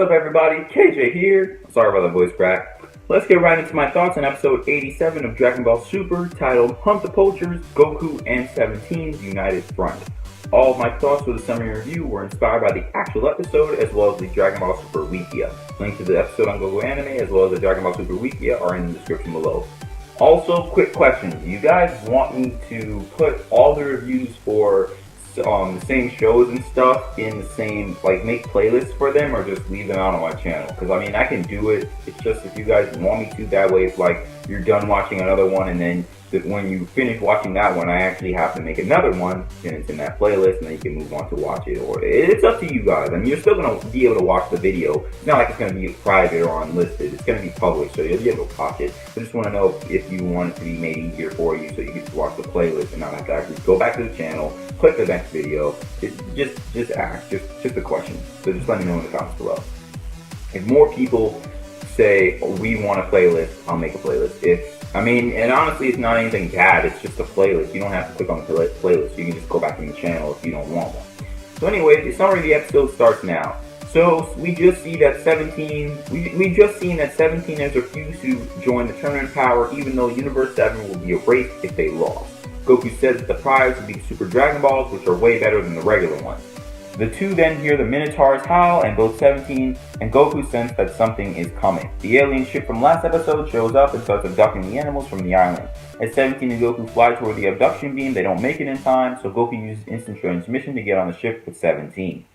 up, everybody? KJ here. Sorry about the voice crack. Let's get right into my thoughts on episode 87 of Dragon Ball Super, titled Hunt the Poachers, Goku and 17's United Front. All of my thoughts for the summary review were inspired by the actual episode as well as the Dragon Ball Super Wikia. Links to the episode on Goku Anime as well as the Dragon Ball Super Wikia are in the description below. Also, quick question. Do you guys want me to put all the reviews for the same shows and stuff in the same, make playlists for them, or just leave them out on my channel? Because I can do it. It's just if you guys want me to, that way if you're done watching another one and then when you finish watching that one, I actually have to make another one and it's in that playlist and then you can move on to watch it. Or it's up to you guys. You're still going to be able to watch the video. It's not like it's going to be private or unlisted. It's going to be published, so you'll be able to watch it. I just want to know if you want it to be made easier for you so you can just watch the playlist and not have to actually go back to the channel, click the next video. Just ask. Just a question. So just let me know in the comments below. If more people say, we want a playlist, I'll make a playlist. And honestly, it's not anything bad. It's just a playlist. You don't have to click on the playlist. You can just go back in the channel if you don't want one. So anyway, the summary of the episode starts now. So we just see that 17, we just seen that 17 has refused to join the Tournament of Power, even though Universe 7 will be erased if they lost. Goku says that the prize will be the Super Dragon Balls, which are way better than the regular ones. The two then hear the Minotaurs howl, and both 17 and Goku sense that something is coming. The alien ship from last episode shows up and starts abducting the animals from the island. As 17 and Goku fly toward the abduction beam, they don't make it in time, so Goku uses instant transmission to get on the ship with 17.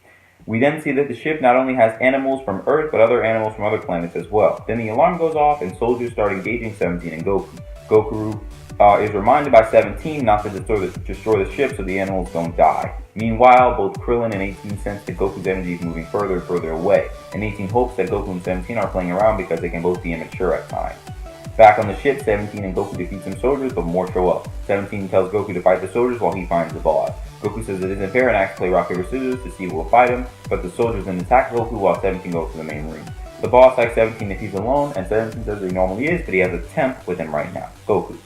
We then see that the ship not only has animals from Earth, but other animals from other planets as well. Then the alarm goes off, and soldiers start engaging 17 and Goku. Goku is reminded by 17 not to destroy the ship so the animals don't die. Meanwhile, both Krillin and 18 sense that Goku's energy is moving further and further away, and 18 hopes that Goku and 17 are playing around because they can both be immature at times. Back on the ship, 17 and Goku defeat some soldiers, but more show up. 17 tells Goku to fight the soldiers while he finds the boss. Goku says it isn't fair and asks to play rock, paper, scissors to see who will fight him, but the soldiers then attack Goku while 17 goes to the main room. The boss asks 17 if he's alone, and 17 says he normally is, but he has a temp with him right now, Goku.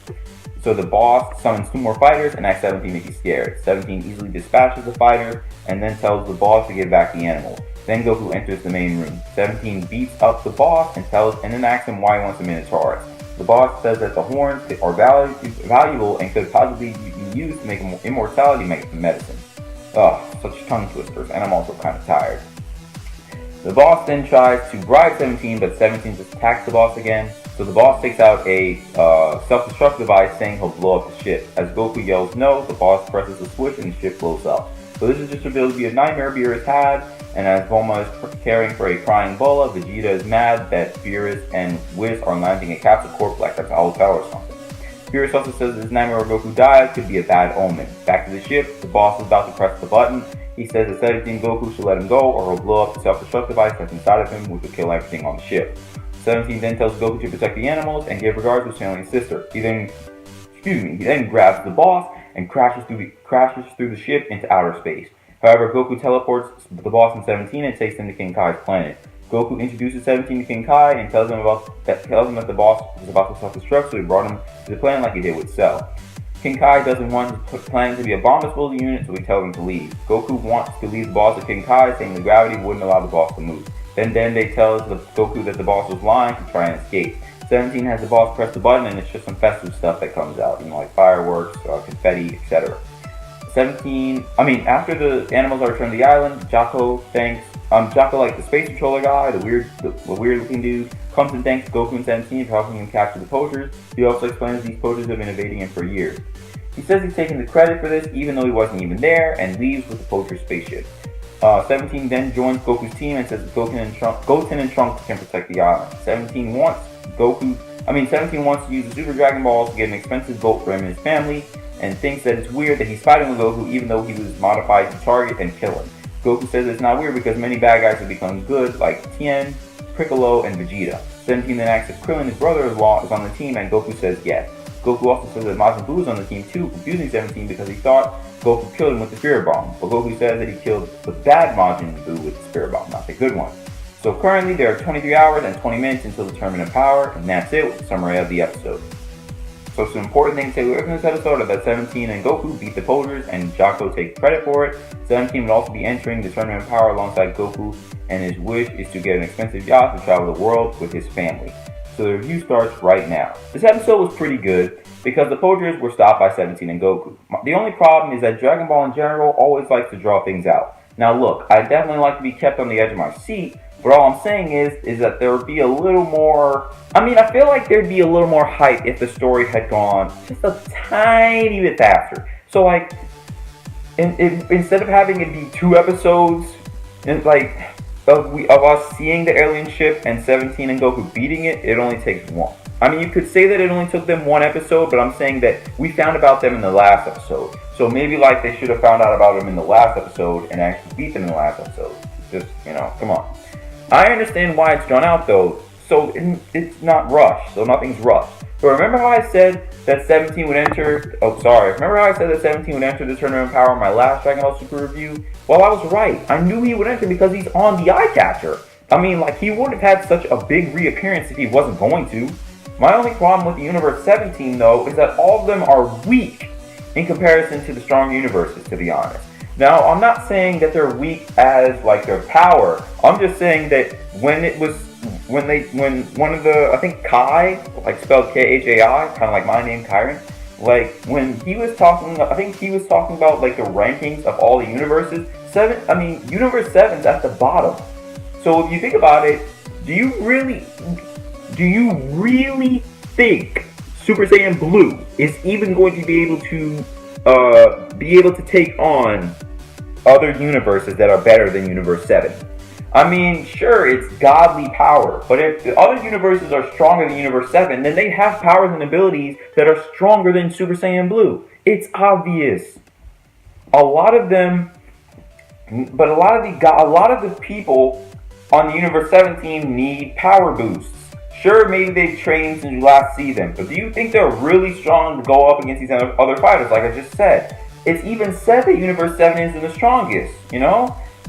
So the boss summons 2 more fighters and asks 17 if he's scared. 17 easily dispatches the fighter and then tells the boss to give back the animals. Then Goku enters the main room. 17 beats up the boss and then asks him why he wants the Minotaurs. The boss says that the horns are valuable and could possibly be used to make immortality medicine. Ugh, such tongue twisters, and I'm also kind of tired. The boss then tries to bribe 17, but 17 just attacks the boss again. So the boss takes out a self-destruct device saying he'll blow up the ship. As Goku yells no, the boss presses a switch and the ship blows up. So this is just revealed to be a nightmare Beerus had, and as Bulma is caring for a crying Bola, Vegeta is mad that Beerus and Whis are landing a capsule corp like that's all power or something. Beerus also says this nightmare where Goku dies could be a bad omen. Back to the ship, the boss is about to press the button. He says that 17 Goku should let him go or he'll blow up the self-destruct device that's inside of him, which will kill everything on the ship. 17 then tells Goku to protect the animals and give regards to his family and sister. He then grabs the boss and crashes through the ship into outer space. However, Goku teleports the boss and 17 and takes them to King Kai's planet. Goku introduces 17 to King Kai and tells him that the boss was about to self-destruct, so he brought him to the planet like he did with Cell. King Kai doesn't want his planet to be a bomb disposal unit, so he tells him to leave. Goku wants to leave the boss to King Kai, saying the gravity wouldn't allow the boss to move. Then they tell Goku that the boss was lying to try and escape. 17 has the boss press the button and it's just some festive stuff that comes out, like fireworks, confetti, etc. After the animals are returned to the island, Jocko, like the space controller guy, the weird looking dude, comes and thanks Goku and 17 for helping him capture the Poachers. He also explains these Poachers have been evading him for years. He says he's taking the credit for this even though he wasn't even there and leaves with the Poacher spaceship. 17 then joins Goku's team and says that Goten and Trunks can protect the island. 17 wants to use the Super Dragon Balls to get an expensive boat for him and his family, and thinks that it's weird that he's fighting with Goku even though he was modified to target and kill him. Goku says it's not weird because many bad guys have become good, like Tien, Piccolo, and Vegeta. 17 then asks if Krillin, his brother-in-law, is on the team, and Goku says yes. Goku also says that Majin Buu is on the team too, confusing 17 because he thought Goku killed him with the Spirit Bomb, but Goku says that he killed the bad Majin Buu with the Spirit Bomb, not the good one. So currently there are 23 hours and 20 minutes until the Tournament of Power, and that's it with the summary of the episode. So some important things to take away from this episode are that 17 and Goku beat the Poachers and Jocko takes credit for it. 17 would also be entering the Tournament of Power alongside Goku, and his wish is to get an expensive yacht to travel the world with his family. So the review starts right now. This episode was pretty good because the Poachers were stopped by 17 and Goku. The only problem is that Dragon Ball in general always likes to draw things out. Now look, I definitely like to be kept on the edge of my seat, but all I'm saying is that there would be a little more, I feel like there'd be a little more hype if the story had gone just a tiny bit faster. So like, instead of having it be 2 episodes, and like, of us seeing the alien ship and 17 and Goku beating it, it only takes 1. I mean, you could say that it only took them 1 episode, but I'm saying that we found about them in the last episode. So maybe like they should have found out about them in the last episode and actually beat them in the last episode. Just, come on. I understand why it's drawn out though, so it's not rushed, so nothing's rushed. But remember how I said that 17 would enter, remember how I said that 17 would enter the Tournament of Power in my last Dragon Ball Super review? Well, I was right. I knew he would enter because he's on the eye catcher. I mean, like, he wouldn't have had such a big reappearance if he wasn't going to. My only problem with the Universe 17 though is that all of them are weak in comparison to the strong universes, to be honest. Now, I'm not saying that they're weak as like their power. I'm just saying that when one of the, I think Kai, like spelled K-H-A-I, kind of like my name, Kyron, like when he was talking, I think he was talking about like the rankings of all the universes. Universe 7's at the bottom. So if you think about it, do you really think Super Saiyan Blue is even going to be able to take on other universes that are better than Universe 7? I mean, sure, it's godly power, but if the other universes are stronger than Universe 7, then they have powers and abilities that are stronger than Super Saiyan Blue. It's obvious. A lot of the people on the Universe 17 need power boosts. Sure, maybe they've trained since you last see them, but do you think they're really strong to go up against these other fighters, like I just said? It's even said that Universe 7 isn't the strongest,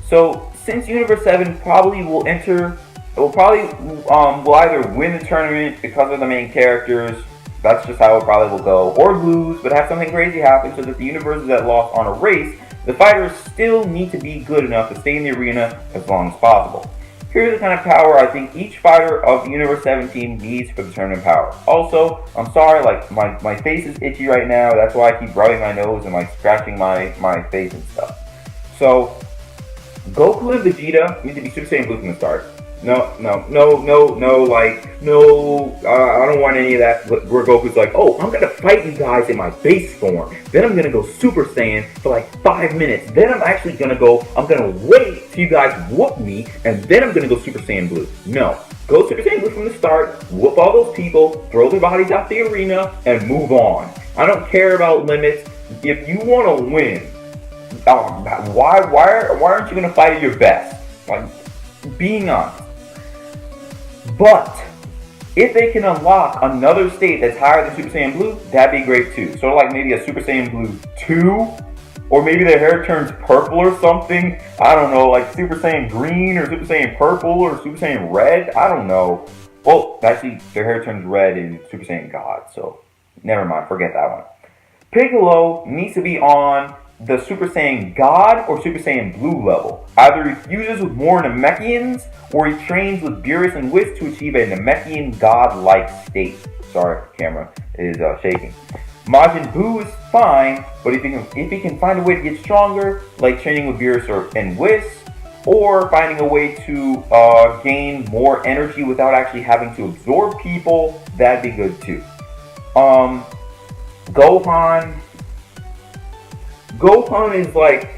So, since Universe 7 probably will either win the tournament because of the main characters, that's just how it probably will go, or lose, but have something crazy happen so that the universes that lost on a race, the fighters still need to be good enough to stay in the arena as long as possible. Here's the kind of power I think each fighter of Universe 17 needs for the tournament power. Also, I'm sorry, like my face is itchy right now. That's why I keep rubbing my nose and like scratching my face and stuff. So, Goku and Vegeta need to be Super Saiyan Blue from the start. I don't want any of that where Goku's like, oh, I'm gonna fight you guys in my base form. Then I'm gonna go Super Saiyan for like 5 minutes. Then I'm gonna wait till you guys whoop me, and then I'm gonna go Super Saiyan Blue. No. Go Super Saiyan Blue from the start, whoop all those people, throw their bodies out the arena, and move on. I don't care about limits. If you wanna win, why aren't you gonna fight at your best? Like, being honest. But if they can unlock another state that's higher than Super Saiyan Blue, that'd be great too. So like maybe a Super Saiyan Blue 2, or maybe their hair turns purple or something. I don't know, like Super Saiyan Green or Super Saiyan Purple or Super Saiyan Red. I don't know. Well, actually, their hair turns red in Super Saiyan God, so never mind, forget that one. Piccolo needs to be on the Super Saiyan God or Super Saiyan Blue level. Either he fuses with more Namekians, or he trains with Beerus and Whis to achieve a Namekian God-like state. Sorry, camera is shaking. Majin Buu is fine, but if he can find a way to get stronger, like training with Beerus and Whis, or finding a way to gain more energy without actually having to absorb people, that'd be good too. Gohan is like,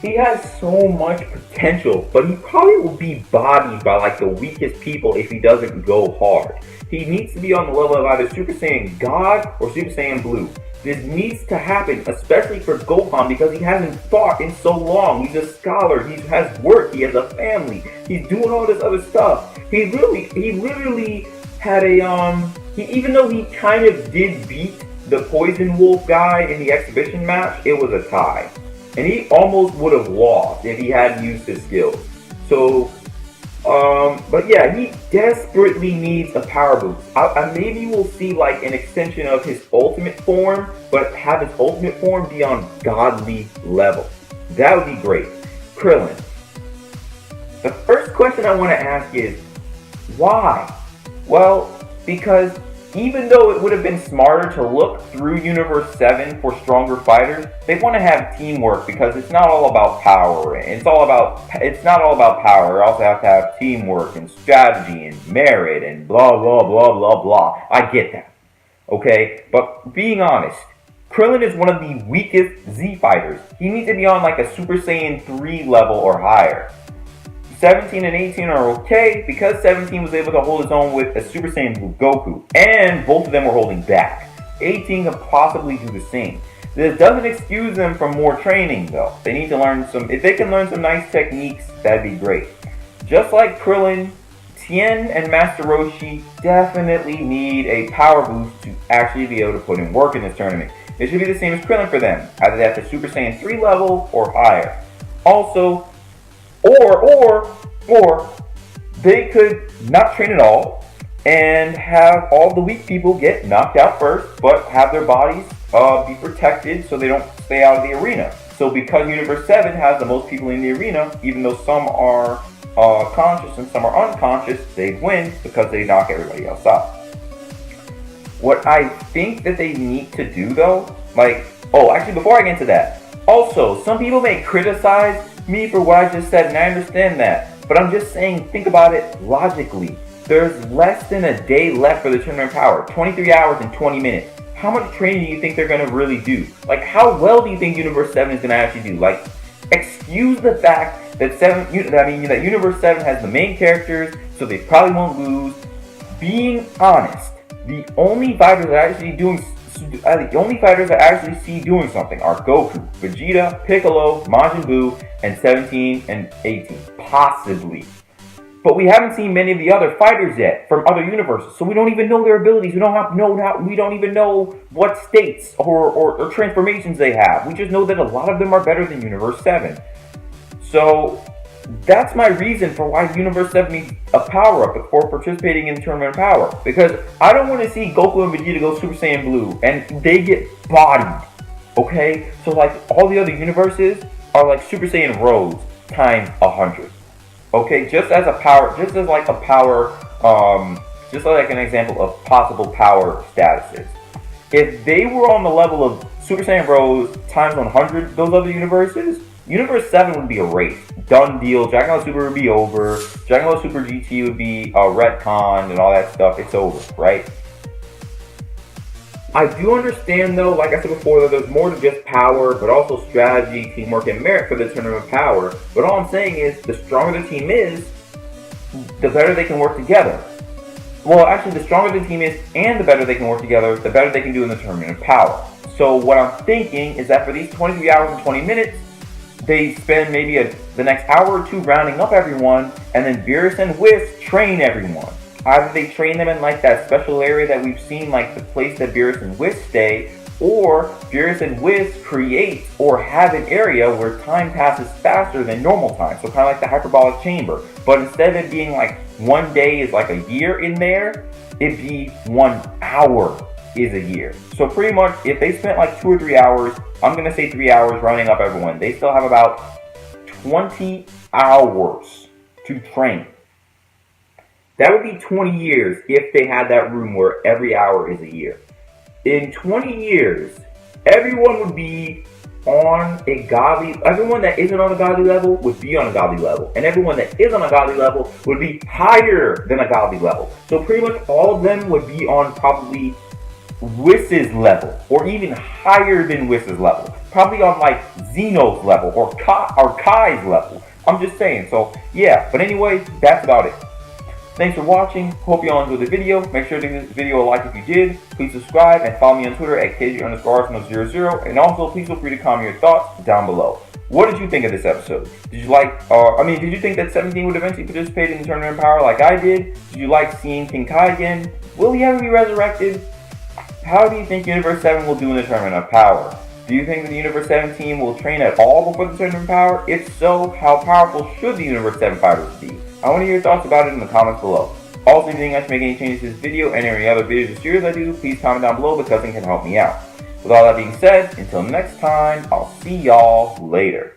he has so much potential, but he probably will be bodied by like the weakest people if he doesn't go hard. He needs to be on the level of either Super Saiyan God or Super Saiyan Blue. This needs to happen, especially for Gohan, because he hasn't fought in so long. He's a scholar, he has work, he has a family, he's doing all this other stuff. He literally had even though he kind of did beat the Poison Wolf guy in the exhibition match, it was a tie. And he almost would have lost if he hadn't used his skills. So, But yeah, he desperately needs a power boost. Maybe we'll see like an extension of his ultimate form, but have his ultimate form be on godly level. That would be great. Krillin. The first question I want to ask is, why? Well, because even though it would have been smarter to look through Universe 7 for stronger fighters, they want to have teamwork because it's not all about power. It's not all about power. You also have to have teamwork and strategy and merit and blah, blah, blah, blah, blah. I get that. Okay? But being honest, Krillin is one of the weakest Z fighters. He needs to be on like a Super Saiyan 3 level or higher. 17 and 18 are okay because 17 was able to hold his own with a Super Saiyan Blue Goku, and both of them were holding back. 18 can possibly do the same. This doesn't excuse them from more training though. They need to learn if they can learn some nice techniques, that'd be great. Just like Krillin, Tien and Master Roshi definitely need a power boost to actually be able to put in work in this tournament. It should be the same as Krillin for them, either they have to Super Saiyan 3 level or higher. Also, or they could not train at all and have all the weak people get knocked out first, but have their bodies be protected so they don't stay out of the arena. So because Universe 7 has the most people in the arena, even though some are conscious and some are unconscious, they win because they knock everybody else out. What I think that they need to do though, actually before I get into that, also, some people may criticize me for what I just said, and I understand that. But I'm just saying, think about it logically. There's less than a day left for the Tournament Power. 23 hours and 20 minutes. How much training do you think they're going to really do? Like, how well do you think Universe 7 is going to actually do? Like, excuse the fact that that Universe 7 has the main characters, so they probably won't lose. Being honest, the only fighters that I actually see doing something are Goku, Vegeta, Piccolo, Majin Buu, and 17 and 18, possibly. But we haven't seen many of the other fighters yet from other universes, so we don't even know their abilities. We don't even know what states or transformations they have. We just know that a lot of them are better than Universe 7. So that's my reason for why Universe 7 needs a power-up before participating in the Tournament of Power. Because I don't want to see Goku and Vegeta go Super Saiyan Blue and they get bodied. Okay? So like all the other universes are like Super Saiyan Rose times 100. Okay? Just as an example of possible power statuses. If they were on the level of Super Saiyan Rose times 100, those other universes, Universe 7 would be a race. Done deal. Dragon Ball Super would be over. Dragon Ball Super GT would be retconned and all that stuff. It's over, right? I do understand, though, like I said before, that there's more than just power, but also strategy, teamwork, and merit for the Tournament of Power. But all I'm saying is, the stronger the team is, the better they can work together. Well, actually, the stronger the team is and the better they can work together, the better they can do in the Tournament of Power. So what I'm thinking is that for these 23 hours and 20 minutes, they spend maybe the next hour or two rounding up everyone, and then Beerus and Whis train everyone. Either they train them in like that special area that we've seen, like the place that Beerus and Whis stay, or Beerus and Whis create or have an area where time passes faster than normal time. So kind of like the hyperbolic chamber. But instead of it being like one day is like a year in there, it'd be 1 hour is a year. So pretty much if they spent like 2 or 3 hours, I'm going to say 3 hours rounding up everyone, they still have about 20 hours to train. That would be 20 years if they had that room where every hour is a year. In 20 years, everyone would be everyone that isn't on a godly level would be on a godly level. And everyone that is on a godly level would be higher than a godly level. So pretty much all of them would be on probably Whis's level, or even higher than Whis's level. Probably on like Xeno's level, or Kai's level. I'm just saying, so yeah. But anyway, that's about it. Thanks for watching. Hope you all enjoyed the video. Make sure to give this video a like if you did. Please subscribe and follow me on Twitter at KG_Arsenal00. And also, please feel free to comment your thoughts down below. What did you think of this episode? Did you think that 17 would eventually participate in the Tournament of Power like I did? Did you like seeing King Kai again? Will he ever be resurrected? How do you think Universe 7 will do in the Tournament of Power? Do you think the Universe 7 team will train at all before the Tournament of Power? If so, how powerful should the Universe 7 fighters be? I want to hear your thoughts about it in the comments below. Also, if you think I should make any changes to this video and any other videos or series I do, please comment down below because it can help me out. With all that being said, until next time, I'll see y'all later.